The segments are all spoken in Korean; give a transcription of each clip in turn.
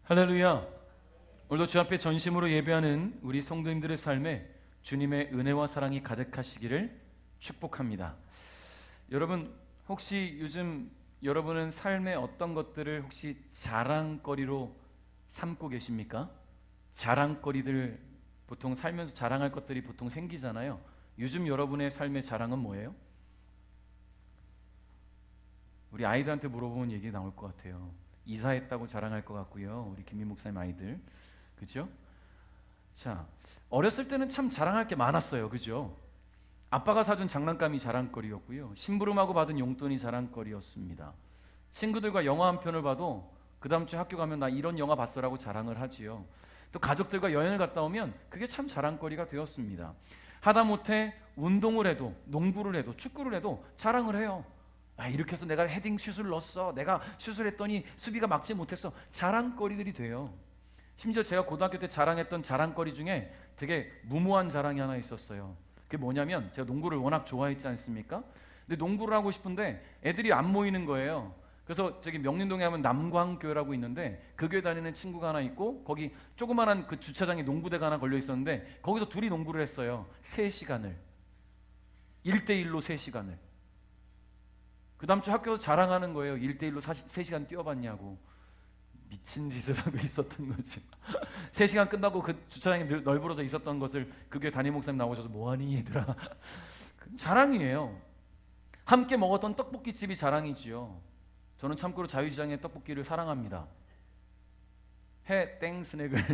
할렐루야. 오늘도 주 앞에 전심으로 예배하는 우리 성도님들의 삶에 주님의 은혜와 사랑이 가득하시기를 축복합니다. 여러분, 혹시 요즘 여러분은 삶의 어떤 것들을 혹시 자랑거리로 삼고 계십니까? 자랑거리들, 보통 살면서 자랑할 것들이 보통 생기잖아요. 요즘 여러분의 삶의 자랑은 뭐예요? 우리 아이들한테 물어보면 얘기 나올 것 같아요. 이사했다고 자랑할 것 같고요. 우리 김민 목사님 아이들, 그죠? 자, 어렸을 때는 참 자랑할 게 많았어요, 그죠? 아빠가 사준 장난감이 자랑거리였고요. 심부름하고 받은 용돈이 자랑거리였습니다. 친구들과 영화 한 편을 봐도 그 다음 주 학교 가면 나 이런 영화 봤어라고 자랑을 하지요. 또 가족들과 여행을 갔다 오면 그게 참 자랑거리가 되었습니다. 하다못해 운동을 해도, 농구를 해도, 축구를 해도 자랑을 해요. 이렇게 해서 내가 헤딩 슛을 넣었어. 내가 슛을 했더니 수비가 막지 못했어. 자랑거리들이 돼요. 심지어 제가 고등학교 때 자랑했던 자랑거리 중에 되게 무모한 자랑이 하나 있었어요. 그게 뭐냐면, 제가 농구를 워낙 좋아했지 않습니까? 근데 농구를 하고 싶은데 애들이 안 모이는 거예요. 그래서 저기 명륜동에 하면 남광교회라고 있는데 그 교회 다니는 친구가 하나 있고, 거기 조그만한 그 주차장에 농구대가 하나 걸려 있었는데 거기서 둘이 농구를 했어요. 3시간을. 1대1로 3시간을. 그 다음 주 학교에서 자랑하는 거예요. 1대1로 3시간 뛰어봤냐고. 미친 짓을 하고 있었던 거죠. 3시간 끝나고 그 주차장에 널브러져 있었던 것을 그 교회 담임 목사님 나오셔서 뭐하니 얘들아. 자랑이에요. 함께 먹었던 떡볶이집이 자랑이지요. 저는 참고로 자유시장의 떡볶이를 사랑합니다. 해땡 스낵을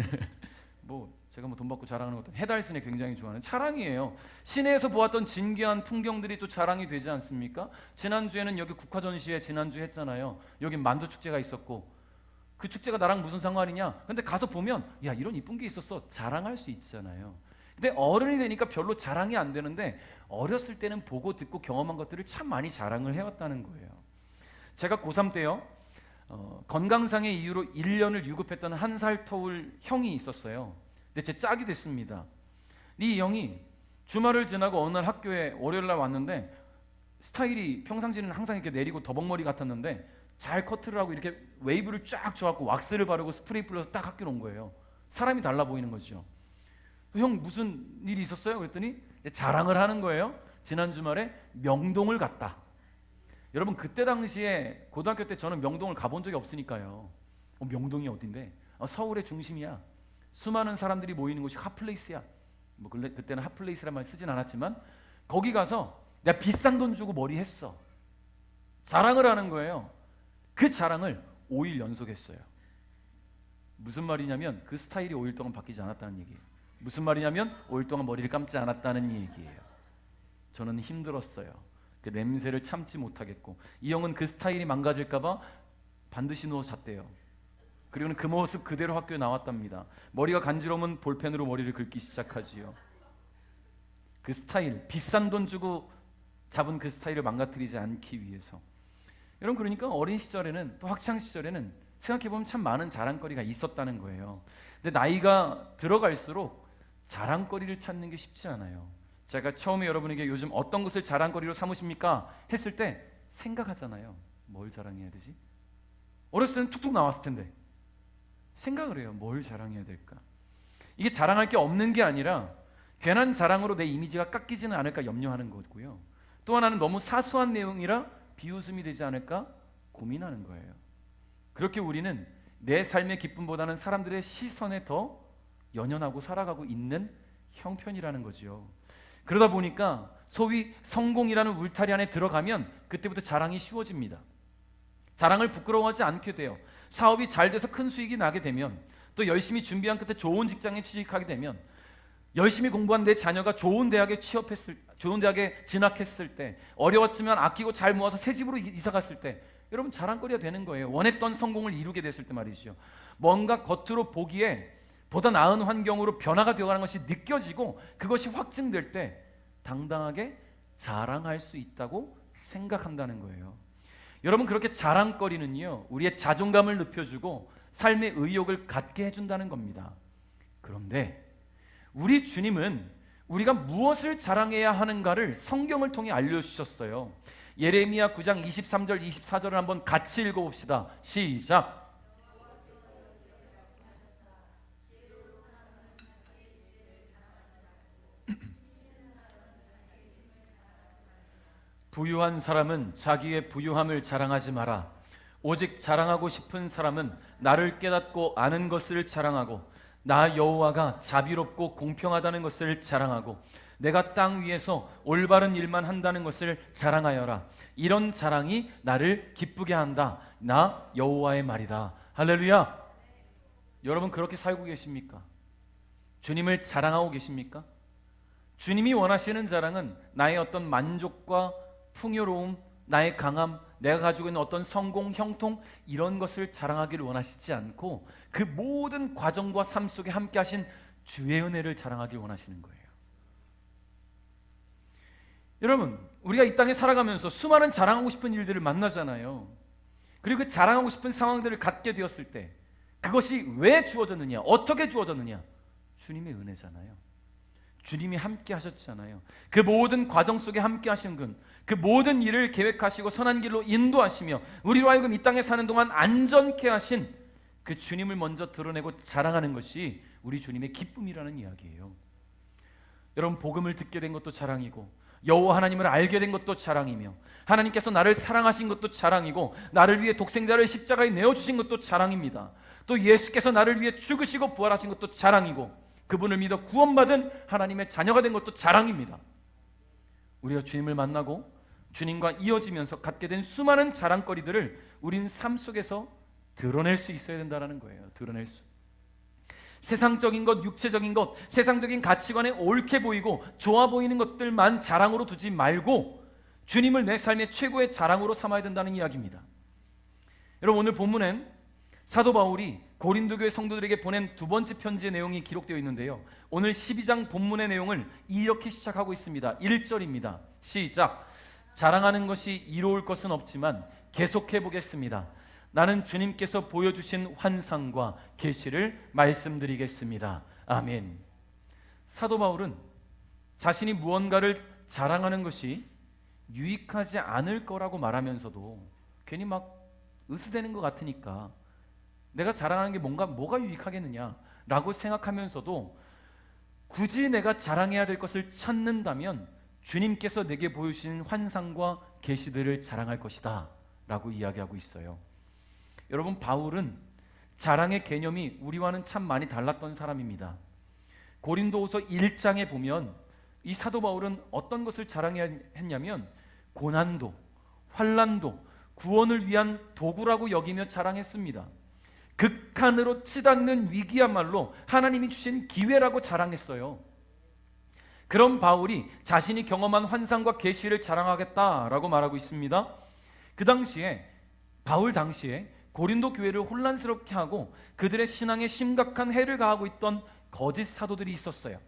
제가 돈 받고 자랑하는 것도 해달 스낵 굉장히 좋아하는 자랑이에요. 시내에서 보았던 진귀한 풍경들이 또 자랑이 되지 않습니까? 지난주에는 여기 국화전시회 지난주에 했잖아요. 여기 만두 축제가 있었고, 그 축제가 나랑 무슨 상관이냐? 근데 가서 보면 야, 이런 이쁜 게 있었어. 자랑할 수 있잖아요. 근데 어른이 되니까 별로 자랑이 안 되는데, 어렸을 때는 보고 듣고 경험한 것들을 참 많이 자랑을 해왔다는 거예요. 제가 고3 때요, 건강상의 이유로 1년을 유급했던 한 살 터울 형이 있었어요. 근데 제 짝이 됐습니다. 이 형이 주말을 지나고 어느 날 학교에 월요일 날 왔는데, 스타일이 평상시에는 항상 이렇게 내리고 더벅머리 같았는데 잘 커트를 하고 이렇게 웨이브를 쫙 줘갖고 왁스를 바르고 스프레이 뿌려서 딱 학교로 온 거예요. 사람이 달라 보이는 거죠. 형 무슨 일이 있었어요? 그랬더니 자랑을 하는 거예요. 지난 주말에 명동을 갔다. 여러분, 그때 당시에 고등학교 때 저는 명동을 가본 적이 없으니까요. 명동이 어딘데? 서울의 중심이야. 수많은 사람들이 모이는 곳이 핫플레이스야. 그때는 핫플레이스란 말 쓰진 않았지만 거기 가서 내가 비싼 돈 주고 머리 했어. 자랑을 하는 거예요. 그 자랑을 5일 연속했어요. 무슨 말이냐면 그 스타일이 5일 동안 바뀌지 않았다는 얘기예요. 무슨 말이냐면 5일 동안 머리를 감지 않았다는 얘기예요. 저는 힘들었어요. 그 냄새를 참지 못하겠고, 이 형은 그 스타일이 망가질까봐 반드시 누워 잤대요. 그리고는 그 모습 그대로 학교에 나왔답니다. 머리가 간지러우면 볼펜으로 머리를 긁기 시작하지요. 그 스타일, 비싼 돈 주고 잡은 그 스타일을 망가뜨리지 않기 위해서. 여러분, 그러니까 어린 시절에는, 또 학창 시절에는 생각해보면 참 많은 자랑거리가 있었다는 거예요. 근데 나이가 들어갈수록 자랑거리를 찾는 게 쉽지 않아요. 제가 처음에 여러분에게 요즘 어떤 것을 자랑거리로 삼으십니까? 했을 때 생각하잖아요. 뭘 자랑해야 되지? 어렸을 때는 툭툭 나왔을 텐데 생각을 해요. 뭘 자랑해야 될까? 이게 자랑할 게 없는 게 아니라 괜한 자랑으로 내 이미지가 깎이지는 않을까 염려하는 거고요. 또 하나는 너무 사소한 내용이라 비웃음이 되지 않을까 고민하는 거예요. 그렇게 우리는 내 삶의 기쁨보다는 사람들의 시선에 더 연연하고 살아가고 있는 형편이라는 거죠. 그러다 보니까 소위 성공이라는 울타리 안에 들어가면 그때부터 자랑이 쉬워집니다. 자랑을 부끄러워하지 않게 돼요. 사업이 잘 돼서 큰 수익이 나게 되면, 또 열심히 준비한 끝에 좋은 직장에 취직하게 되면, 열심히 공부한 내 자녀가 좋은 대학에 진학했을 때, 어려웠지만 아끼고 잘 모아서 새 집으로 이사 갔을 때, 여러분 자랑거리가 되는 거예요. 원했던 성공을 이루게 됐을 때 말이죠. 뭔가 겉으로 보기에 보다 나은 환경으로 변화가 되어가는 것이 느껴지고 그것이 확증될 때 당당하게 자랑할 수 있다고 생각한다는 거예요. 여러분, 그렇게 자랑거리는요, 우리의 자존감을 높여주고 삶의 의욕을 갖게 해준다는 겁니다. 그런데 우리 주님은 우리가 무엇을 자랑해야 하는가를 성경을 통해 알려주셨어요. 예레미야 9장 23절 24절을 한번 같이 읽어봅시다. 시작. 부유한 사람은 자기의 부유함을 자랑하지 마라. 오직 자랑하고 싶은 사람은 나를 깨닫고 아는 것을 자랑하고 나 여호와가 자비롭고 공평하다는 것을 자랑하고 내가 땅 위에서 올바른 일만 한다는 것을 자랑하여라. 이런 자랑이 나를 기쁘게 한다. 나 여호와의 말이다. 할렐루야. 여러분 그렇게 살고 계십니까? 주님을 자랑하고 계십니까? 주님이 원하시는 자랑은 나의 어떤 만족과 풍요로움, 나의 강함, 내가 가지고 있는 어떤 성공, 형통 이런 것을 자랑하기를 원하시지 않고 그 모든 과정과 삶 속에 함께 하신 주의 은혜를 자랑하길 원하시는 거예요. 여러분, 우리가 이 땅에 살아가면서 수많은 자랑하고 싶은 일들을 만나잖아요. 그리고 그 자랑하고 싶은 상황들을 갖게 되었을 때 그것이 왜 주어졌느냐, 어떻게 주어졌느냐? 주님의 은혜잖아요. 주님이 함께 하셨잖아요. 그 모든 과정 속에 함께 하신 분, 그 모든 일을 계획하시고 선한 길로 인도하시며 우리로 하여금 이 땅에 사는 동안 안전케 하신 그 주님을 먼저 드러내고 자랑하는 것이 우리 주님의 기쁨이라는 이야기예요. 여러분, 복음을 듣게 된 것도 자랑이고 여호와 하나님을 알게 된 것도 자랑이며 하나님께서 나를 사랑하신 것도 자랑이고 나를 위해 독생자를 십자가에 내어주신 것도 자랑입니다. 또 예수께서 나를 위해 죽으시고 부활하신 것도 자랑이고 그분을 믿어 구원받은 하나님의 자녀가 된 것도 자랑입니다. 우리가 주님을 만나고 주님과 이어지면서 갖게 된 수많은 자랑거리들을 우리는 삶 속에서 드러낼 수 있어야 된다는 거예요. 드러낼 수. 세상적인 것, 육체적인 것, 세상적인 가치관에 옳게 보이고 좋아 보이는 것들만 자랑으로 두지 말고 주님을 내 삶의 최고의 자랑으로 삼아야 된다는 이야기입니다. 여러분, 오늘 본문엔 사도 바울이 고린도 교회 성도들에게 보낸 두 번째 편지의 내용이 기록되어 있는데요. 오늘 12장 본문의 내용을 이렇게 시작하고 있습니다. 1절입니다. 시작. 자랑하는 것이 이로울 것은 없지만 계속해 보겠습니다. 나는 주님께서 보여주신 환상과 계시를 말씀드리겠습니다. 아멘. 사도 바울은 자신이 무언가를 자랑하는 것이 유익하지 않을 거라고 말하면서도 괜히 막 으스대는 것 같으니까 내가 자랑하는 게 뭐가 유익하겠느냐라고 생각하면서도 굳이 내가 자랑해야 될 것을 찾는다면 주님께서 내게 보여주신 환상과 계시들을 자랑할 것이다 라고 이야기하고 있어요. 여러분, 바울은 자랑의 개념이 우리와는 참 많이 달랐던 사람입니다. 고린도후서 1장에 보면 이 사도 바울은 어떤 것을 자랑해야 했냐면 고난도, 환난도 구원을 위한 도구라고 여기며 자랑했습니다. 극한으로 치닫는 위기야말로 하나님이 주신 기회라고 자랑했어요. 그런 바울이 자신이 경험한 환상과 계시를 자랑하겠다라고 말하고 있습니다. 그 당시에 바울 당시에 고린도 교회를 혼란스럽게 하고 그들의 신앙에 심각한 해를 가하고 있던 거짓 사도들이 있었어요.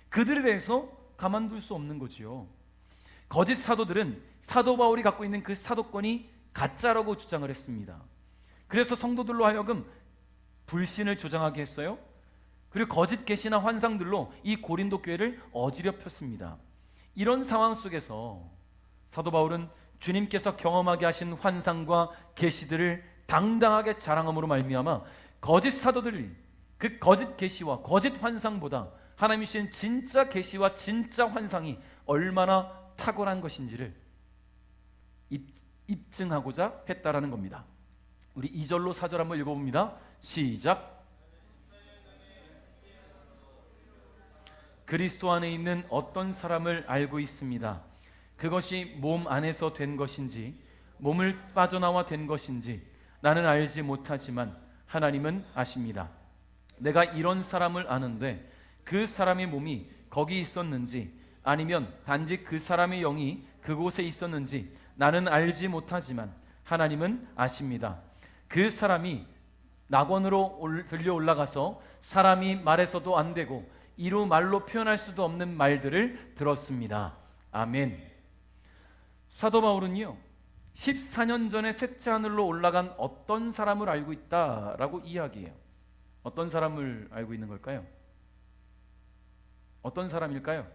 그들에 대해서 가만둘 수 없는 거지요. 거짓 사도들은 사도 바울이 갖고 있는 그 사도권이 가짜라고 주장을 했습니다. 그래서 성도들로 하여금 불신을 조장하게 했어요. 그리고 거짓 계시나 환상들로 이 고린도 교회를 어지럽혔습니다. 이런 상황 속에서 사도 바울은 주님께서 경험하게 하신 환상과 계시들을 당당하게 자랑함으로 말미암아 거짓 사도들이 그 거짓 계시와 거짓 환상보다 하나님이 주신 진짜 계시와 진짜 환상이 얼마나 탁월한 것인지를 입증하고자 했다라는 겁니다. 우리 2절로 4절 한번 읽어봅니다. 시작. 그리스도 안에 있는 어떤 사람을 알고 있습니다. 그것이 몸 안에서 된 것인지 몸을 빠져나와 된 것인지 나는 알지 못하지만 하나님은 아십니다. 내가 이런 사람을 아는데 그 사람의 몸이 거기 있었는지 아니면 단지 그 사람의 영이 그곳에 있었는지 나는 알지 못하지만 하나님은 아십니다. 그 사람이 낙원으로 들려 올라가서 사람이 말해서도 안 되고 이루 말로 표현할 수도 없는 말들을 들었습니다. 아멘. 사도 바울은요 14년 전에 셋째 하늘로 올라간 어떤 사람을 알고 있다라고 이야기해요. 어떤 사람을 알고 있는 걸까요? 어떤 사람일까요?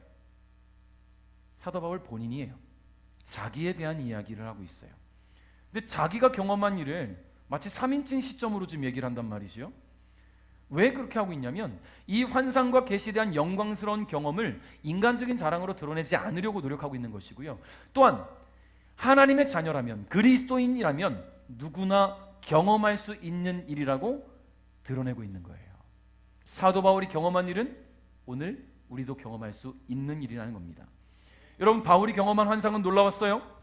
사도 바울 본인이에요. 자기에 대한 이야기를 하고 있어요. 근데 자기가 경험한 일을 마치 3인칭 시점으로 지금 얘기를 한단 말이죠. 왜 그렇게 하고 있냐면 이 환상과 계시에 대한 영광스러운 경험을 인간적인 자랑으로 드러내지 않으려고 노력하고 있는 것이고요. 또한 하나님의 자녀라면, 그리스도인이라면 누구나 경험할 수 있는 일이라고 드러내고 있는 거예요. 사도 바울이 경험한 일은 오늘 우리도 경험할 수 있는 일이라는 겁니다. 여러분, 바울이 경험한 환상은 놀라웠어요.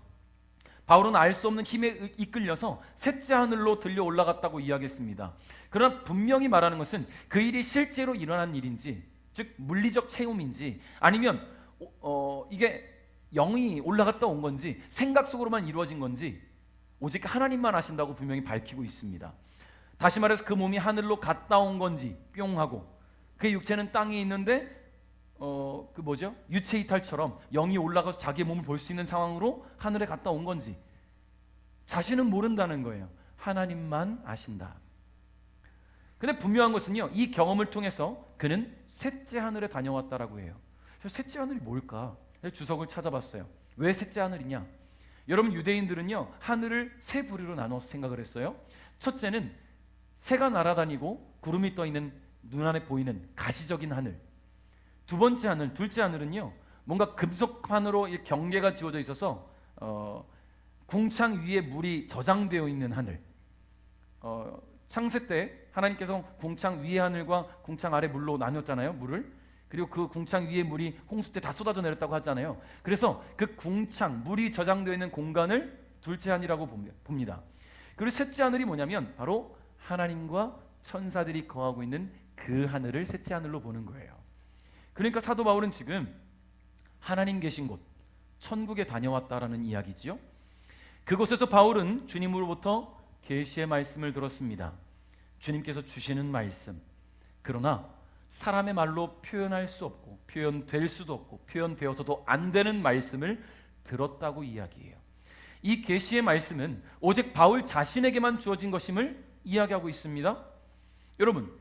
바울은 알 수 없는 힘에 이끌려서 셋째 하늘로 들려 올라갔다고 이야기했습니다. 그러나 분명히 말하는 것은 그 일이 실제로 일어난 일인지, 즉 물리적 체험인지, 아니면 이게 영이 올라갔다 온 건지 생각 속으로만 이루어진 건지 오직 하나님만 아신다고 분명히 밝히고 있습니다. 다시 말해서 그 몸이 하늘로 갔다 온 건지 뿅 하고, 그의 육체는 땅에 있는데 유체 이탈처럼 영이 올라가서 자기의 몸을 볼 수 있는 상황으로 하늘에 갔다 온 건지 자신은 모른다는 거예요. 하나님만 아신다. 근데 분명한 것은요, 이 경험을 통해서 그는 셋째 하늘에 다녀왔다라고 해요. 셋째 하늘이 뭘까? 주석을 찾아봤어요. 왜 셋째 하늘이냐? 여러분, 유대인들은요 하늘을 세 부류로 나눠서 생각을 했어요. 첫째는 새가 날아다니고 구름이 떠 있는 눈안에 보이는 가시적인 하늘. 두 번째 하늘, 둘째 하늘은요 뭔가 금속판으로 경계가 지어져 있어서 궁창 위에 물이 저장되어 있는 하늘. 창세 때 하나님께서 궁창 위의 하늘과 궁창 아래 물로 나눴잖아요, 물을. 그리고 그 궁창 위에 물이 홍수 때 다 쏟아져 내렸다고 하잖아요. 그래서 그 궁창, 물이 저장되어 있는 공간을 둘째 하늘이라고 봅니다. 그리고 셋째 하늘이 뭐냐면 바로 하나님과 천사들이 거하고 있는 그 하늘을 셋째 하늘로 보는 거예요. 그러니까 사도 바울은 지금 하나님 계신 곳, 천국에 다녀왔다라는 이야기지요. 그곳에서 바울은 주님으로부터 계시의 말씀을 들었습니다. 주님께서 주시는 말씀. 그러나 사람의 말로 표현할 수 없고 표현될 수도 없고 표현되어서도 안 되는 말씀을 들었다고 이야기해요. 이 계시의 말씀은 오직 바울 자신에게만 주어진 것임을 이야기하고 있습니다. 여러분,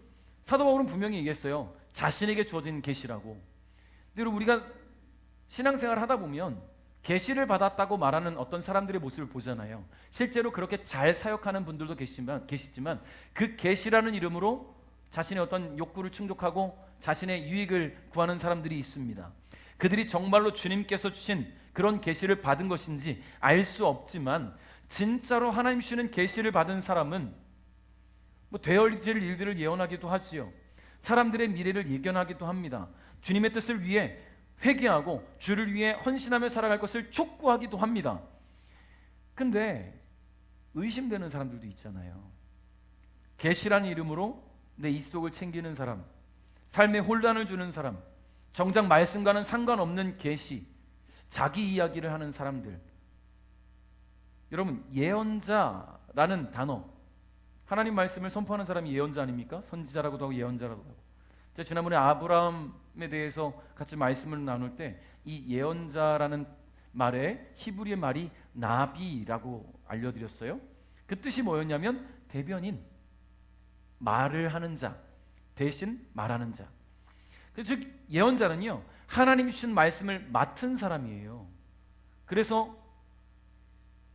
사도 바울은 분명히 얘기했어요. 자신에게 주어진 계시라고. 근데 여러분, 우리가 신앙생활을 하다 보면 계시를 받았다고 말하는 어떤 사람들의 모습을 보잖아요. 실제로 그렇게 잘 사역하는 분들도 계시지만 그 계시라는 이름으로 자신의 어떤 욕구를 충족하고 자신의 유익을 구하는 사람들이 있습니다. 그들이 정말로 주님께서 주신 그런 계시를 받은 것인지 알 수 없지만 진짜로 하나님 주시는 계시를 받은 사람은 되어질 일들을 예언하기도 하지요. 사람들의 미래를 예견하기도 합니다. 주님의 뜻을 위해 회개하고 주를 위해 헌신하며 살아갈 것을 촉구하기도 합니다. 근데 의심되는 사람들도 있잖아요. 계시라는 이름으로 내 입속을 챙기는 사람, 삶에 혼란을 주는 사람, 정작 말씀과는 상관없는 계시, 자기 이야기를 하는 사람들. 여러분, 예언자라는 단어, 하나님 말씀을 선포하는 사람이 예언자 아닙니까? 선지자라고도 하고 예언자라고도 하고. 제가 지난번에 아브라함에 대해서 같이 말씀을 나눌 때 이 예언자라는 말에 히브리의 말이 나비라고 알려드렸어요. 그 뜻이 뭐였냐면 대변인, 말을 하는 자, 대신 말하는 자. 즉 예언자는요 하나님이 주신 말씀을 맡은 사람이에요. 그래서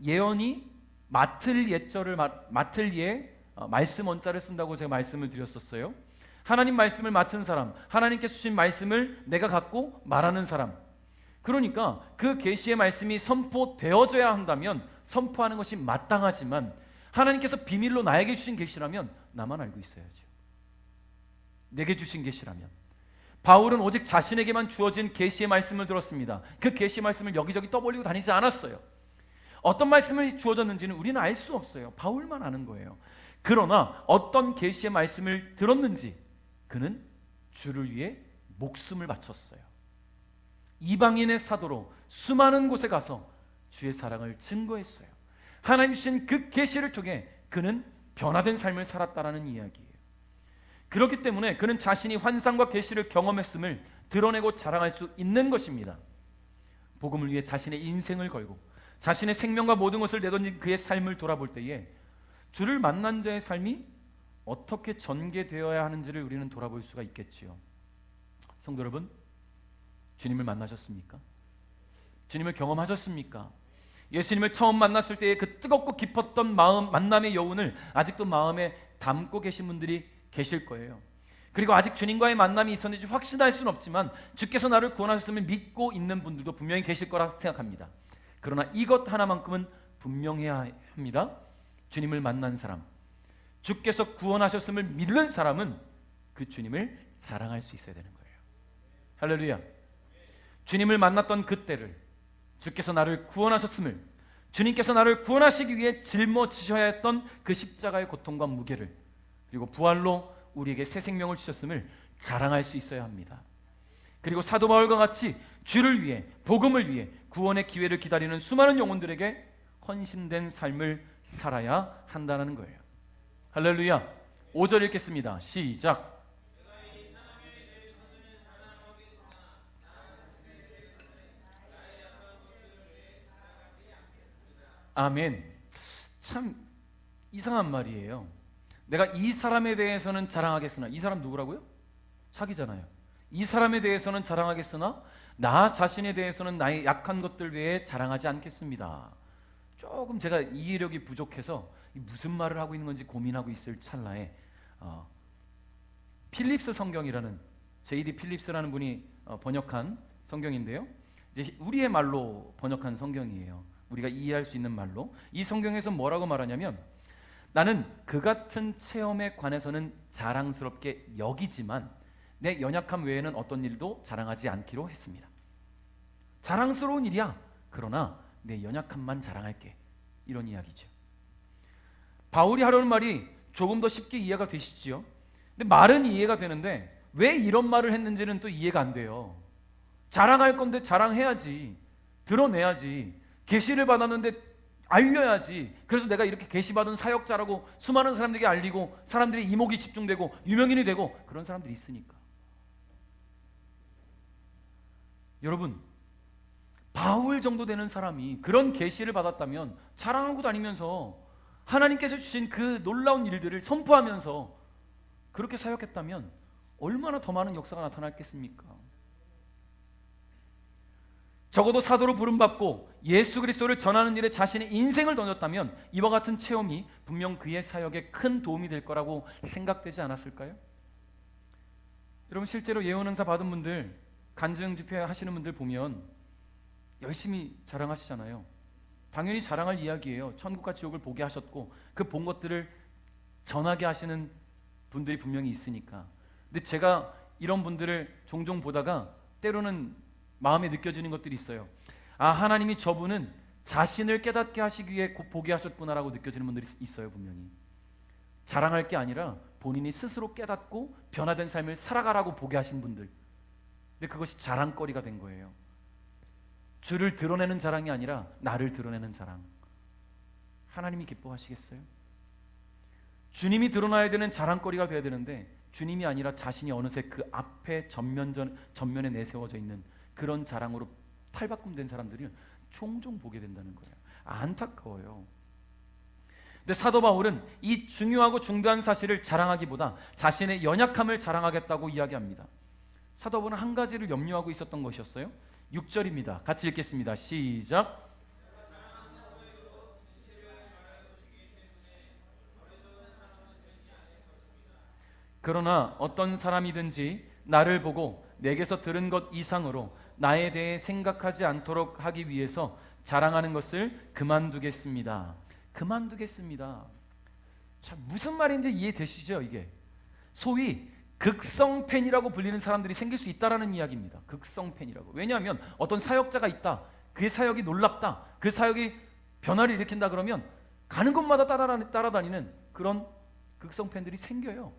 예언이 맡을 예절을 맡을 예 말씀 원자를 쓴다고 제가 말씀을 드렸었어요. 하나님 말씀을 맡은 사람, 하나님께서 주신 말씀을 내가 갖고 말하는 사람. 그러니까 그 계시의 말씀이 선포되어져야 한다면 선포하는 것이 마땅하지만 하나님께서 비밀로 나에게 주신 계시라면 나만 알고 있어야죠. 내게 주신 계시라면. 바울은 오직 자신에게만 주어진 계시의 말씀을 들었습니다. 그 계시의 말씀을 여기저기 떠벌리고 다니지 않았어요. 어떤 말씀을 주어졌는지는 우리는 알 수 없어요. 바울만 아는 거예요. 그러나 어떤 계시의 말씀을 들었는지 그는 주를 위해 목숨을 바쳤어요. 이방인의 사도로 수많은 곳에 가서 주의 사랑을 증거했어요. 하나님 주신 그 계시를 통해 그는 변화된 삶을 살았다라는 이야기예요. 그렇기 때문에 그는 자신이 환상과 계시를 경험했음을 드러내고 자랑할 수 있는 것입니다. 복음을 위해 자신의 인생을 걸고 자신의 생명과 모든 것을 내던진 그의 삶을 돌아볼 때에 주를 만난 자의 삶이 어떻게 전개되어야 하는지를 우리는 돌아볼 수가 있겠지요. 성도 여러분, 주님을 만나셨습니까? 주님을 경험하셨습니까? 예수님을 처음 만났을 때의 그 뜨겁고 깊었던 마음, 만남의 여운을 아직도 마음에 담고 계신 분들이 계실 거예요. 그리고 아직 주님과의 만남이 있었는지 확신할 수는 없지만 주께서 나를 구원하셨음을 믿고 있는 분들도 분명히 계실 거라 생각합니다. 그러나 이것 하나만큼은 분명해야 합니다. 주님을 만난 사람, 주께서 구원하셨음을 믿는 사람은 그 주님을 자랑할 수 있어야 되는 거예요. 할렐루야. 주님을 만났던 그때를, 주께서 나를 구원하셨음을, 주님께서 나를 구원하시기 위해 짊어지셔야 했던 그 십자가의 고통과 무게를, 그리고 부활로 우리에게 새 생명을 주셨음을 자랑할 수 있어야 합니다. 그리고 사도 바울과 같이 주를 위해, 복음을 위해 구원의 기회를 기다리는 수많은 영혼들에게 헌신된 삶을 살아야 한다는 거예요. 할렐루야. 5절 읽겠습니다. 시작. 아멘. 참 이상한 말이에요. 내가 이 사람에 대해서는 자랑하겠으나, 이 사람 누구라고요? 자기잖아요. 이 사람에 대해서는 자랑하겠으나 나 자신에 대해서는 나의 약한 것들 외에 자랑하지 않겠습니다. 조금 제가 이해력이 부족해서 무슨 말을 하고 있는 건지 고민하고 있을 찰나에 필립스 성경이라는, J.D. 필립스라는 분이 번역한 성경인데요, 이제 우리의 말로 번역한 성경이에요. 우리가 이해할 수 있는 말로. 이 성경에서 뭐라고 말하냐면, 나는 그 같은 체험에 관해서는 자랑스럽게 여기지만 내 연약함 외에는 어떤 일도 자랑하지 않기로 했습니다. 자랑스러운 일이야. 그러나 내 연약함만 자랑할게. 이런 이야기죠. 바울이 하려는 말이 조금 더 쉽게 이해가 되시지요. 근데 말은 이해가 되는데 왜 이런 말을 했는지는 또 이해가 안 돼요. 자랑할 건데 자랑해야지. 드러내야지. 계시를 받았는데 알려야지. 그래서 내가 이렇게 계시받은 사역자라고 수많은 사람들에게 알리고 사람들이 이목이 집중되고 유명인이 되고 그런 사람들이 있으니까. 여러분, 바울 정도 되는 사람이 그런 계시를 받았다면 자랑하고 다니면서 하나님께서 주신 그 놀라운 일들을 선포하면서 그렇게 사역했다면 얼마나 더 많은 역사가 나타났겠습니까? 적어도 사도로 부름받고 예수 그리스도를 전하는 일에 자신의 인생을 던졌다면 이와 같은 체험이 분명 그의 사역에 큰 도움이 될 거라고 생각되지 않았을까요? 여러분, 실제로 예언 은사 받은 분들, 간증 집회 하시는 분들 보면 열심히 자랑하시잖아요. 당연히 자랑할 이야기예요. 천국과 지옥을 보게 하셨고 그 본 것들을 전하게 하시는 분들이 분명히 있으니까. 근데 제가 이런 분들을 종종 보다가 때로는 마음에 느껴지는 것들이 있어요. 아, 하나님이 저분은 자신을 깨닫게 하시기 위해 보게 하셨구나라고 느껴지는 분들이 있어요. 분명히 자랑할 게 아니라 본인이 스스로 깨닫고 변화된 삶을 살아가라고 보게 하신 분들. 근데 그것이 자랑거리가 된 거예요. 주를 드러내는 자랑이 아니라 나를 드러내는 자랑. 하나님이 기뻐하시겠어요? 주님이 드러나야 되는 자랑거리가 돼야 되는데 주님이 아니라 자신이 어느새 그 앞에 전면에 내세워져 있는 그런 자랑으로 탈바꿈된 사람들을 종종 보게 된다는 거예요. 안타까워요. 근데 사도 바울은 이 중요하고 중대한 사실을 자랑하기보다 자신의 연약함을 자랑하겠다고 이야기합니다. 사도 바울은 한 가지를 염려하고 있었던 것이었어요. 6절입니다. 같이 읽겠습니다. 시작. 그러나 어떤 사람이든지 나를 보고 내게서 들은 것 이상으로 나에 대해 생각하지 않도록 하기 위해서 자랑하는 것을 그만두겠습니다. 그만두겠습니다. 자, 무슨 말인지 이해되시죠? 이게 소위 극성팬이라고 불리는 사람들이 생길 수 있다라는 이야기입니다. 극성팬이라고. 왜냐하면 어떤 사역자가 있다. 그의 사역이 놀랍다. 그 사역이 변화를 일으킨다 그러면 가는 곳마다 따라다니는 그런 극성팬들이 생겨요.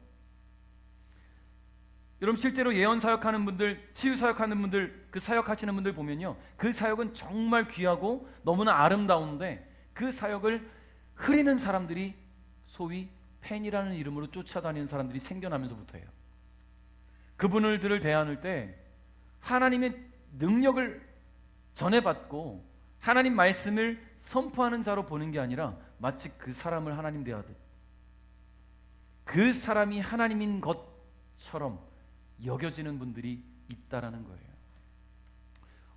여러분, 실제로 예언 사역하는 분들, 치유 사역하는 분들, 그 사역하시는 분들 보면요, 그 사역은 정말 귀하고 너무나 아름다운데 그 사역을 흐리는 사람들이 소위 팬이라는 이름으로 쫓아다니는 사람들이 생겨나면서부터예요. 그분들을 대하는 때 하나님의 능력을 전해받고 하나님 말씀을 선포하는 자로 보는 게 아니라 마치 그 사람을 하나님 대하듯 그 사람이 하나님인 것처럼 여겨지는 분들이 있다라는 거예요.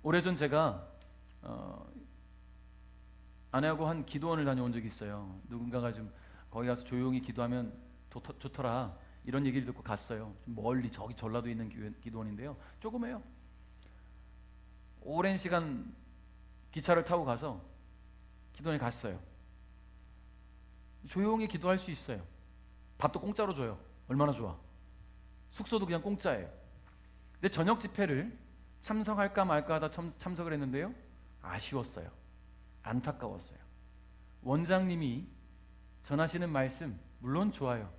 오래전 제가 아내하고 한 기도원을 다녀온 적이 있어요. 누군가가 좀 거기 가서 조용히 기도하면 좋더라 이런 얘기를 듣고 갔어요. 좀 멀리 저기 전라도에 있는 기도원인데요. 조그매요. 오랜 시간 기차를 타고 가서 기도원에 갔어요. 조용히 기도할 수 있어요. 밥도 공짜로 줘요. 얼마나 좋아. 숙소도 그냥 공짜예요. 근데 저녁 집회를 참석할까 말까 하다 참석을 했는데요, 아쉬웠어요. 안타까웠어요. 원장님이 전하시는 말씀 물론 좋아요.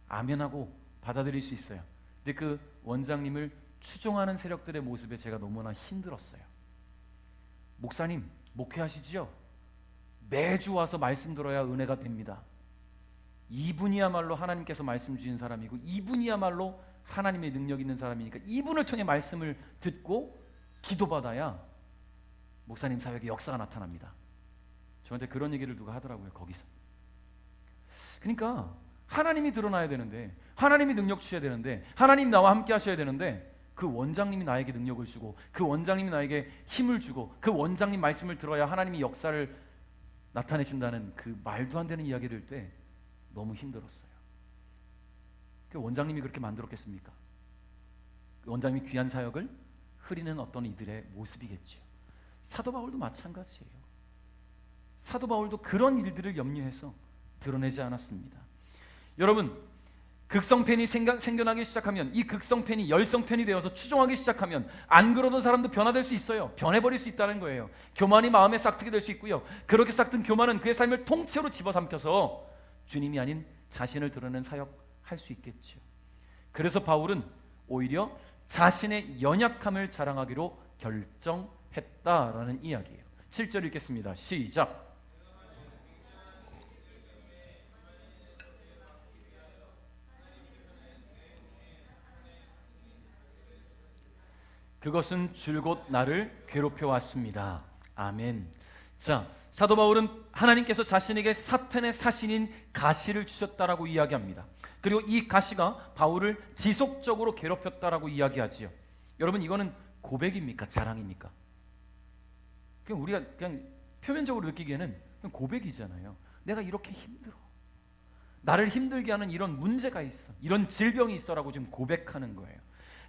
아멘하고 받아들일 수 있어요. 근데 그 원장님을 추종하는 세력들의 모습에 제가 너무나 힘들었어요. 목사님 목회하시지요? 매주 와서 말씀 들어야 은혜가 됩니다. 이분이야말로 하나님께서 말씀 주신 사람이고, 이분이야말로 하나님의 능력 있는 사람이니까 이분을 통해 말씀을 듣고 기도받아야 목사님 사역에 역사가 나타납니다. 저한테 그런 얘기를 누가 하더라고요, 거기서. 그러니까 하나님이 드러나야 되는데, 하나님이 능력 주셔야 되는데, 하나님 나와 함께 하셔야 되는데, 그 원장님이 나에게 능력을 주고, 그 원장님이 나에게 힘을 주고, 그 원장님 말씀을 들어야 하나님이 역사를 나타내신다는 그 말도 안 되는 이야기를 들 때 너무 힘들었어요. 그 원장님이 그렇게 만들었겠습니까? 그 원장님이 귀한 사역을 흐리는 어떤 이들의 모습이겠죠. 사도 바울도 마찬가지예요. 사도 바울도 그런 일들을 염려해서 드러내지 않았습니다. 여러분, 극성팬이 생겨나기 시작하면, 이 극성팬이 열성팬이 되어서 추종하기 시작하면 안 그러던 사람도 변화될 수 있어요. 변해버릴 수 있다는 거예요. 교만이 마음에 싹트게 될 수 있고요, 그렇게 싹튼 교만은 그의 삶을 통째로 집어삼켜서 주님이 아닌 자신을 드러내는 사역할 수 있겠죠. 그래서 바울은 오히려 자신의 연약함을 자랑하기로 결정했다라는 이야기예요. 7절 읽겠습니다. 시작. 그것은 줄곧 나를 괴롭혀 왔습니다. 아멘. 자, 사도 바울은 하나님께서 자신에게 사탄의 사신인 가시를 주셨다라고 이야기합니다. 그리고 이 가시가 바울을 지속적으로 괴롭혔다라고 이야기하지요. 여러분, 이거는 고백입니까? 자랑입니까? 그냥 우리가 그냥 표면적으로 느끼기에는 그냥 고백이잖아요. 내가 이렇게 힘들어, 나를 힘들게 하는 이런 문제가 있어, 이런 질병이 있어라고 지금 고백하는 거예요.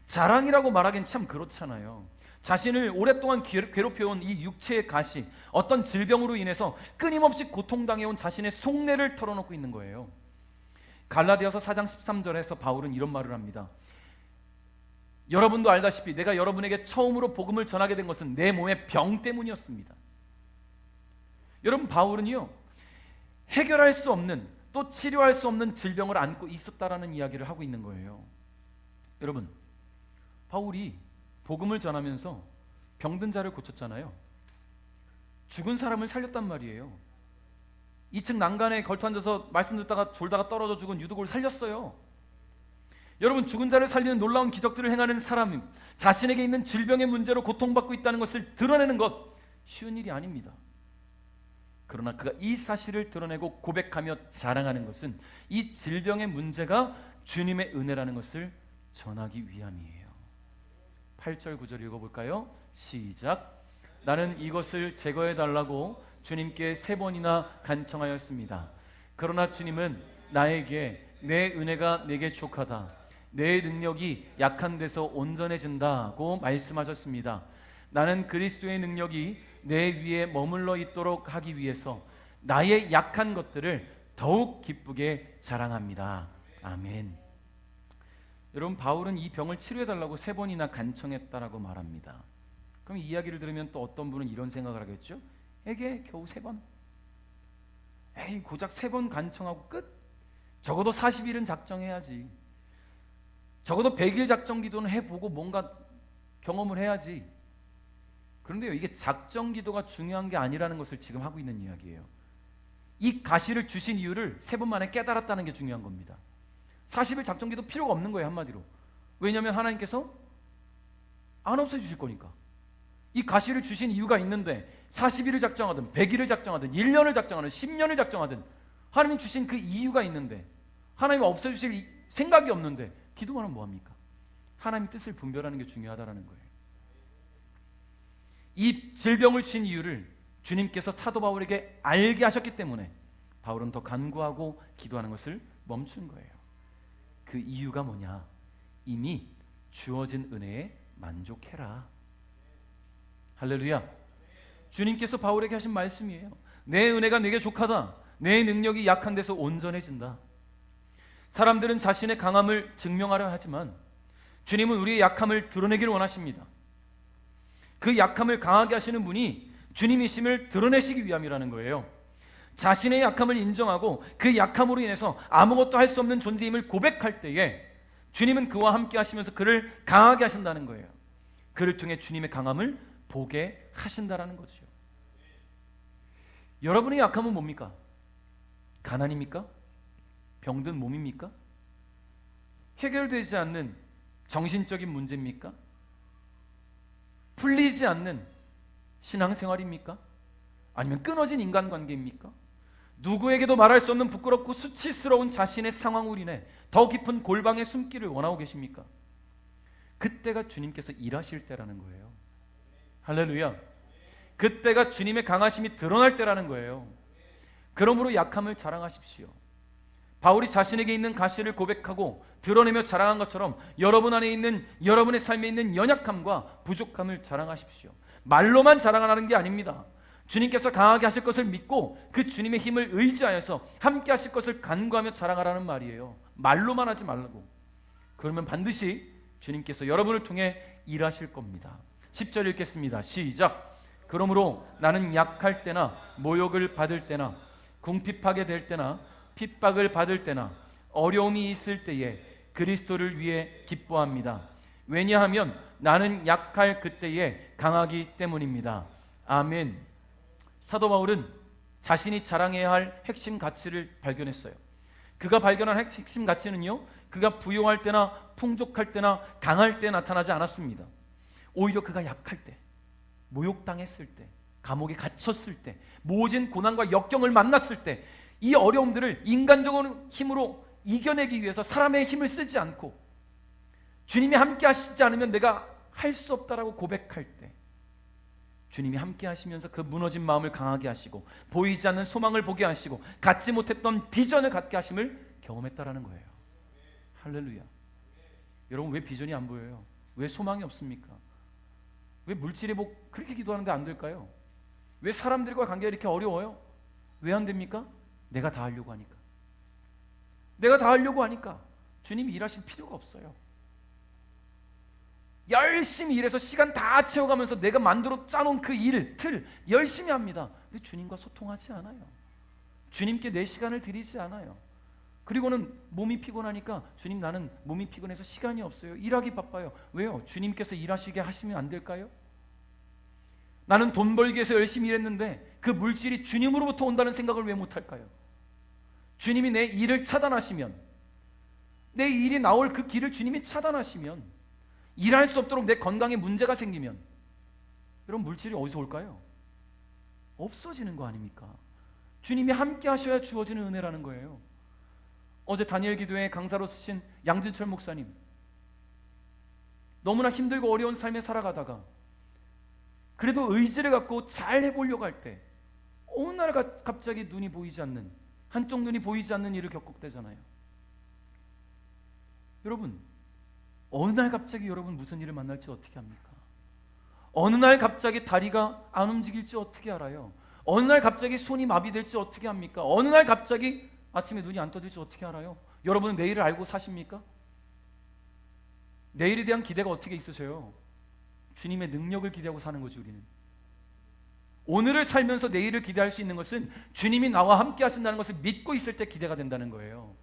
자랑이라고 말하기엔 참 그렇잖아요. 자신을 오랫동안 괴롭혀온 이 육체의 가시, 어떤 질병으로 인해서 끊임없이 고통당해온 자신의 속내를 털어놓고 있는 거예요. 갈라디아서 4장 13절에서 바울은 이런 말을 합니다. 여러분도 알다시피 내가 여러분에게 처음으로 복음을 전하게 된 것은 내 몸의 병 때문이었습니다. 여러분, 바울은요, 해결할 수 없는, 또 치료할 수 없는 질병을 안고 있었다라는 이야기를 하고 있는 거예요. 여러분, 바울이 복음을 전하면서 병든 자를 고쳤잖아요. 죽은 사람을 살렸단 말이에요. 2층 난간에 걸터 앉아서 말씀 듣다가 졸다가 떨어져 죽은 유두고를 살렸어요. 여러분, 죽은 자를 살리는 놀라운 기적들을 행하는 사람, 자신에게 있는 질병의 문제로 고통받고 있다는 것을 드러내는 것 쉬운 일이 아닙니다. 그러나 그가 이 사실을 드러내고 고백하며 자랑하는 것은 이 질병의 문제가 주님의 은혜라는 것을 전하기 위함이에요. 8절 9절 읽어볼까요? 시작. 나는 이것을 제거해달라고 주님께 3번이나 간청하였습니다. 그러나 주님은 나에게 내 은혜가 내게 족하다, 내 능력이 약한 데서 온전해진다고 말씀하셨습니다. 나는 그리스도의 능력이 내 위에 머물러 있도록 하기 위해서 나의 약한 것들을 더욱 기쁘게 자랑합니다. 아멘. 여러분, 바울은 이 병을 치료해달라고 3번이나 간청했다라고 말합니다. 그럼 이 이야기를 들으면 또 어떤 분은 이런 생각을 하겠죠? 에게 겨우 3번? 에이, 고작 3번 간청하고 끝? 적어도 40일은 작정해야지. 적어도 100일 작정 기도는 해보고 뭔가 경험을 해야지. 그런데요, 이게 작정 기도가 중요한 게 아니라는 것을 지금 하고 있는 이야기예요. 이 가시를 주신 이유를 3번 만에 깨달았다는 게 중요한 겁니다. 40일 작정 기도 필요가 없는 거예요, 한마디로. 왜냐하면 하나님께서 안 없애주실 거니까. 이 가시를 주신 이유가 있는데 40일을 작정하든 100일을 작정하든 1년을 작정하든 10년을 작정하든 하나님이 주신 그 이유가 있는데, 하나님이 없애주실 생각이 없는데 기도만 하면 뭐합니까? 하나님의 뜻을 분별하는 게 중요하다는 거예요. 이 질병을 주신 이유를 주님께서 사도 바울에게 알게 하셨기 때문에 바울은 더 간구하고 기도하는 것을 멈춘 거예요. 그 이유가 뭐냐? 이미 주어진 은혜에 만족해라. 할렐루야. 주님께서 바울에게 하신 말씀이에요. 내 은혜가 내게 족하다. 내 능력이 약한 데서 온전해진다. 사람들은 자신의 강함을 증명하려 하지만 주님은 우리의 약함을 드러내기를 원하십니다. 그 약함을 강하게 하시는 분이 주님이심을 드러내시기 위함이라는 거예요. 자신의 약함을 인정하고 그 약함으로 인해서 아무것도 할 수 없는 존재임을 고백할 때에 주님은 그와 함께 하시면서 그를 강하게 하신다는 거예요. 그를 통해 주님의 강함을 보게 하신다라는 거죠. 여러분의 약함은 뭡니까? 가난입니까? 병든 몸입니까? 해결되지 않는 정신적인 문제입니까? 풀리지 않는 신앙생활입니까? 아니면 끊어진 인간관계입니까? 누구에게도 말할 수 없는 부끄럽고 수치스러운 자신의 상황으로 인해 더 깊은 골방에 숨기를 원하고 계십니까? 그때가 주님께서 일하실 때라는 거예요. 할렐루야. 그때가 주님의 강하심이 드러날 때라는 거예요. 그러므로 약함을 자랑하십시오. 바울이 자신에게 있는 가시를 고백하고 드러내며 자랑한 것처럼 여러분 안에 있는, 여러분의 삶에 있는 연약함과 부족함을 자랑하십시오. 말로만 자랑하는 게 아닙니다. 주님께서 강하게 하실 것을 믿고 그 주님의 힘을 의지하여서 함께 하실 것을 간구하며 자랑하라는 말이에요. 말로만 하지 말라고. 그러면 반드시 주님께서 여러분을 통해 일하실 겁니다. 10절 읽겠습니다. 시작. 그러므로 나는 약할 때나 모욕을 받을 때나 궁핍하게 될 때나 핍박을 받을 때나 어려움이 있을 때에 그리스도를 위해 기뻐합니다. 왜냐하면 나는 약할 그때에 강하기 때문입니다. 아멘. 사도 바울은 자신이 자랑해야 할 핵심 가치를 발견했어요. 그가 발견한 핵심 가치는요, 그가 부유할 때나 풍족할 때나 강할 때 나타나지 않았습니다. 오히려 그가 약할 때, 모욕당했을 때, 감옥에 갇혔을 때, 모진 고난과 역경을 만났을 때, 이 어려움들을 인간적인 힘으로 이겨내기 위해서 사람의 힘을 쓰지 않고 주님이 함께 하시지 않으면 내가 할 수 없다라고 고백할 때 주님이 함께 하시면서 그 무너진 마음을 강하게 하시고 보이지 않는 소망을 보게 하시고 갖지 못했던 비전을 갖게 하심을 경험했다라는 거예요. 할렐루야. 여러분, 왜 비전이 안 보여요? 왜 소망이 없습니까? 왜 물질의 복 그렇게 기도하는데 안 될까요? 왜 사람들과 관계가 이렇게 어려워요? 왜 안 됩니까? 내가 다 하려고 하니까. 내가 다 하려고 하니까 주님이 일하실 필요가 없어요. 열심히 일해서 시간 다 채워가면서 내가 만들어 짜놓은 그 일, 틀 열심히 합니다. 근데 주님과 소통하지 않아요. 주님께 내 시간을 드리지 않아요. 그리고는 몸이 피곤하니까 주님, 나는 몸이 피곤해서 시간이 없어요. 일하기 바빠요. 왜요? 주님께서 일하시게 하시면 안 될까요? 나는 돈 벌기 위해서 열심히 일했는데 그 물질이 주님으로부터 온다는 생각을 왜 못할까요? 주님이 내 일을 차단하시면, 내 일이 나올 그 길을 주님이 차단하시면, 일할 수 없도록 내 건강에 문제가 생기면 여러분, 물질이 어디서 올까요? 없어지는 거 아닙니까? 주님이 함께 하셔야 주어지는 은혜라는 거예요. 어제 다니엘 기도회 강사로 쓰신 양진철 목사님, 너무나 힘들고 어려운 삶에 살아가다가 그래도 의지를 갖고 잘 해보려고 할 때 어느 날 갑자기 눈이 보이지 않는, 한쪽 눈이 보이지 않는 일을 겪었대잖아요. 여러분, 어느 날 갑자기 여러분 무슨 일을 만날지 어떻게 합니까? 어느 날 갑자기 다리가 안 움직일지 어떻게 알아요? 어느 날 갑자기 손이 마비될지 어떻게 합니까? 어느 날 갑자기 아침에 눈이 안 떠질지 어떻게 알아요? 여러분은 내일을 알고 사십니까? 내일에 대한 기대가 어떻게 있으세요? 주님의 능력을 기대하고 사는 거지. 우리는 오늘을 살면서 내일을 기대할 수 있는 것은 주님이 나와 함께 하신다는 것을 믿고 있을 때 기대가 된다는 거예요.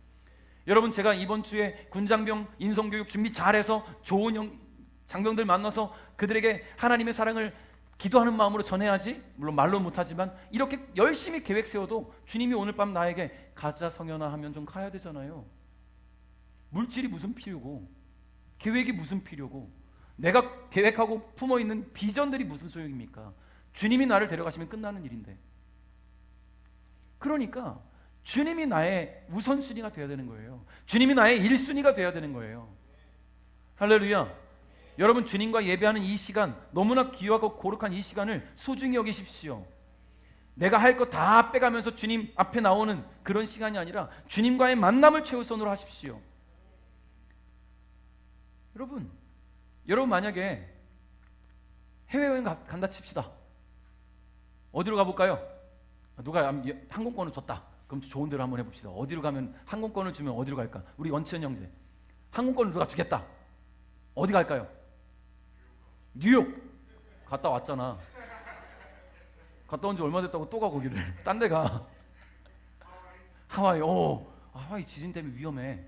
여러분, 제가 이번 주에 군장병 인성교육 준비 잘해서 좋은 장병들 만나서 그들에게 하나님의 사랑을 기도하는 마음으로 전해야지, 물론 말로 못하지만 이렇게 열심히 계획 세워도 주님이 오늘 밤 나에게 가자 성현아 하면 좀 가야 되잖아요. 물질이 무슨 필요고, 계획이 무슨 필요고, 내가 계획하고 품어있는 비전들이 무슨 소용입니까? 주님이 나를 데려가시면 끝나는 일인데. 그러니까 주님이 나의 우선순위가 되어야 되는 거예요. 주님이 나의 1순위가 되어야 되는 거예요. 할렐루야. 여러분, 주님과 예배하는 이 시간, 너무나 귀하고 거룩한 이 시간을 소중히 여기십시오. 내가 할 거 다 빼가면서 주님 앞에 나오는 그런 시간이 아니라 주님과의 만남을 최우선으로 하십시오. 여러분 만약에 해외여행 간다 칩시다. 어디로 가볼까요? 누가 항공권을 줬다. 그럼 좋은 데로 한번 해봅시다. 어디로 가면 항공권을 주면 어디로 갈까? 우리 원치현 형제. 항공권을 누가 주겠다. 어디 갈까요? 뉴욕. 갔다 왔잖아. 갔다 온 지 얼마 됐다고 또 가 거기를. 딴 데 가. 하와이. 하와이 지진 때문에 위험해.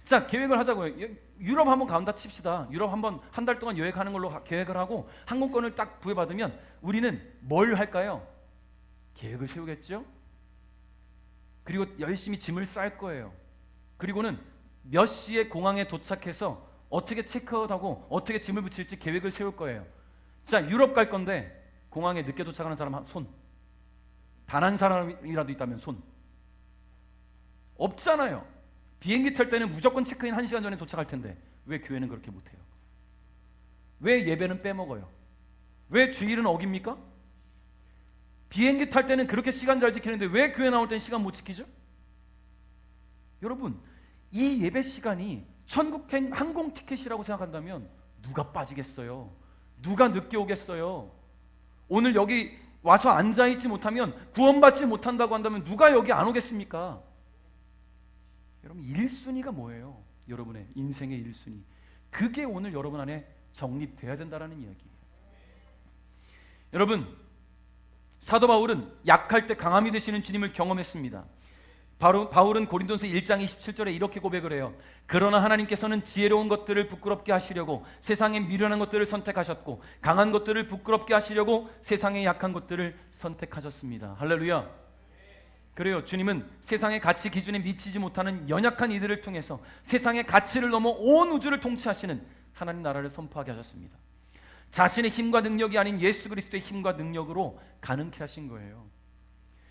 자, 계획을 하자고요. 유럽 한번 간다 칩시다. 유럽 한번 한 달 동안 여행하는 걸로 계획을 하고 항공권을 딱 부여받으면 우리는 뭘 할까요? 계획을 세우겠죠? 그리고 열심히 짐을 쌀 거예요. 그리고는 몇 시에 공항에 도착해서 어떻게 체크아웃하고 어떻게 짐을 붙일지 계획을 세울 거예요. 자, 유럽 갈 건데 공항에 늦게 도착하는 사람 손. 단 한 사람이라도 있다면 손. 없잖아요. 비행기 탈 때는 무조건 체크인 1시간 전에 도착할 텐데 왜 교회는 그렇게 못해요? 왜 예배는 빼먹어요? 왜 주일은 어깁니까? 비행기 탈 때는 그렇게 시간 잘 지키는데 왜 교회 나올 때는 시간 못 지키죠? 여러분, 이 예배 시간이 천국 항공 티켓이라고 생각한다면 누가 빠지겠어요? 누가 늦게 오겠어요? 오늘 여기 와서 앉아있지 못하면 구원받지 못한다고 한다면 누가 여기 안 오겠습니까? 여러분, 1순위가 뭐예요? 여러분의 인생의 1순위. 그게 오늘 여러분 안에 정립돼야 된다는 이야기예요. 여러분, 사도 바울은 약할 때 강함이 되시는 주님을 경험했습니다. 바울은 고린도서 1장 27절에 이렇게 고백을 해요. 그러나 하나님께서는 지혜로운 것들을 부끄럽게 하시려고 세상의 미련한 것들을 선택하셨고 강한 것들을 부끄럽게 하시려고 세상의 약한 것들을 선택하셨습니다. 할렐루야. 그래요. 주님은 세상의 가치 기준에 미치지 못하는 연약한 이들을 통해서 세상의 가치를 넘어 온 우주를 통치하시는 하나님 나라를 선포하게 하셨습니다. 자신의 힘과 능력이 아닌 예수 그리스도의 힘과 능력으로 가능케 하신 거예요.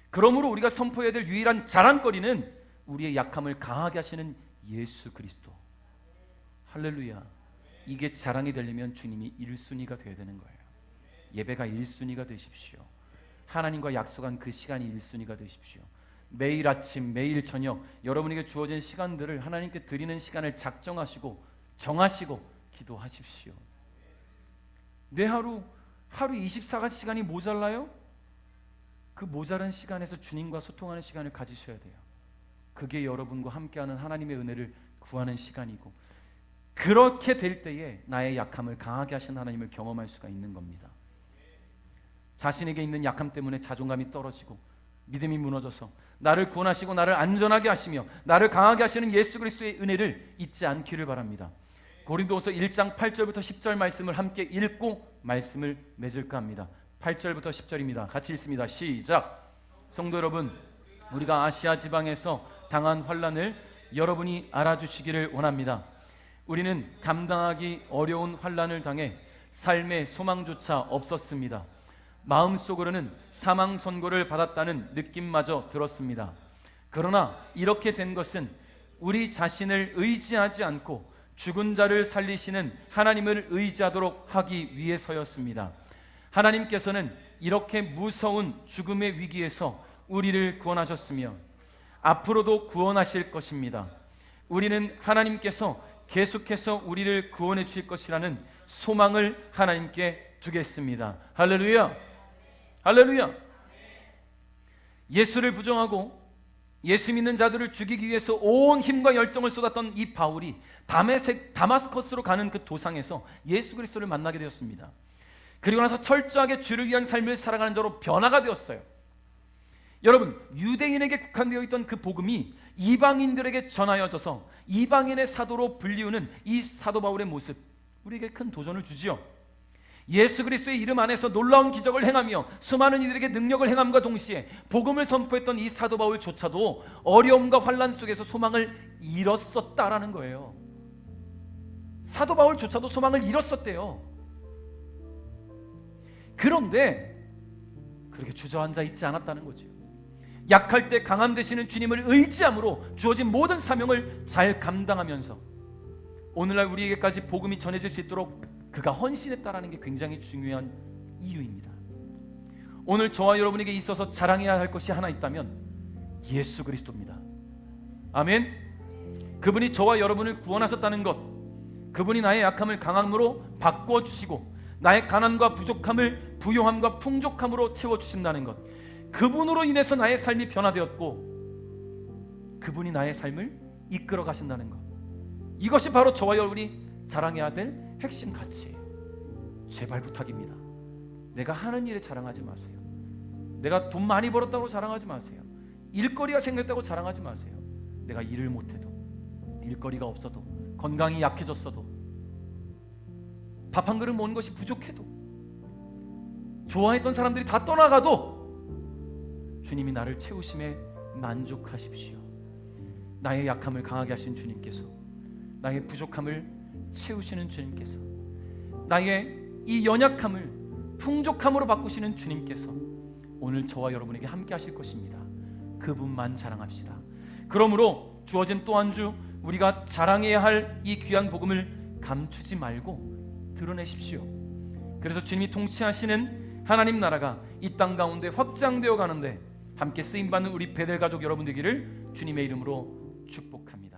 그러므로 우리가 선포해야 될 유일한 자랑거리는 우리의 약함을 강하게 하시는 예수 그리스도. 할렐루야. 이게 자랑이 되려면 주님이 1순위가 되어야 되는 거예요. 예배가 1순위가 되십시오. 하나님과 약속한 그 시간이 1순위가 되십시오. 매일 아침, 매일 저녁 여러분에게 주어진 시간들을 하나님께 드리는 시간을 작정하시고 정하시고 기도하십시오. 내 하루 24시간이 모자라요? 그 모자란 시간에서 주님과 소통하는 시간을 가지셔야 돼요. 그게 여러분과 함께하는 하나님의 은혜를 구하는 시간이고, 그렇게 될 때에 나의 약함을 강하게 하신 하나님을 경험할 수가 있는 겁니다. 자신에게 있는 약함 때문에 자존감이 떨어지고 믿음이 무너져서 나를 구원하시고 나를 안전하게 하시며 나를 강하게 하시는 예수 그리스도의 은혜를 잊지 않기를 바랍니다. 고린도후서 1장 8절부터 10절 말씀을 함께 읽고 말씀을 맺을까 합니다. 8절부터 10절입니다. 같이 읽습니다. 시작. 성도 여러분, 우리가 아시아 지방에서 당한 환난을 여러분이 알아주시기를 원합니다. 우리는 감당하기 어려운 환난을 당해 삶의 소망조차 없었습니다. 마음속으로는 사망 선고를 받았다는 느낌마저 들었습니다. 그러나 이렇게 된 것은 우리 자신을 의지하지 않고 죽은 자를 살리시는 하나님을 의지하도록 하기 위해서였습니다. 하나님께서는 이렇게 무서운 죽음의 위기에서 우리를 구원하셨으며 앞으로도 구원하실 것입니다. 우리는 하나님께서 계속해서 우리를 구원해 주실 것이라는 소망을 하나님께 두겠습니다. 할렐루야. 할렐루야. 예수를 부정하고 예수 믿는 자들을 죽이기 위해서 온 힘과 열정을 쏟았던 이 바울이 다마스커스로 가는 그 도상에서 예수 그리스도를 만나게 되었습니다. 그리고 나서 철저하게 주를 위한 삶을 살아가는 자로 변화가 되었어요. 여러분, 유대인에게 국한되어 있던 그 복음이 이방인들에게 전하여져서 이방인의 사도로 불리우는 이 사도 바울의 모습, 우리에게 큰 도전을 주지요. 예수 그리스도의 이름 안에서 놀라운 기적을 행하며 수많은 이들에게 능력을 행함과 동시에 복음을 선포했던 이 사도 바울조차도 어려움과 환난 속에서 소망을 잃었었다라는 거예요. 사도 바울조차도 소망을 잃었었대요. 그런데 그렇게 주저앉아 있지 않았다는 거죠. 약할 때 강함 되시는 주님을 의지함으로 주어진 모든 사명을 잘 감당하면서 오늘날 우리에게까지 복음이 전해질 수 있도록 그가 헌신했다라는 게 굉장히 중요한 이유입니다. 오늘 저와 여러분에게 있어서 자랑해야 할 것이 하나 있다면 예수 그리스도입니다. 아멘. 그분이 저와 여러분을 구원하셨다는 것, 그분이 나의 약함을 강함으로 바꿔주시고 나의 가난과 부족함을 부요함과 풍족함으로 채워주신다는 것, 그분으로 인해서 나의 삶이 변화되었고 그분이 나의 삶을 이끌어 가신다는 것, 이것이 바로 저와 여러분이 자랑해야 될 핵심 가치예요. 제발 부탁입니다. 내가 하는 일에 자랑하지 마세요. 내가 돈 많이 벌었다고 자랑하지 마세요. 일거리가 생겼다고 자랑하지 마세요. 내가 일을 못해도, 일거리가 없어도, 건강이 약해졌어도, 밥 한 그릇 먹는 것이 부족해도, 좋아했던 사람들이 다 떠나가도 주님이 나를 채우심에 만족하십시오. 나의 약함을 강하게 하신 주님께서, 나의 부족함을 채우시는 주님께서, 나의 이 연약함을 풍족함으로 바꾸시는 주님께서 오늘 저와 여러분에게 함께 하실 것입니다. 그분만 자랑합시다. 그러므로 주어진 또 한 주 우리가 자랑해야 할 이 귀한 복음을 감추지 말고 드러내십시오. 그래서 주님이 통치하시는 하나님 나라가 이 땅 가운데 확장되어 가는데 함께 쓰임받는 우리 베델 가족 여러분 되기를 주님의 이름으로 축복합니다.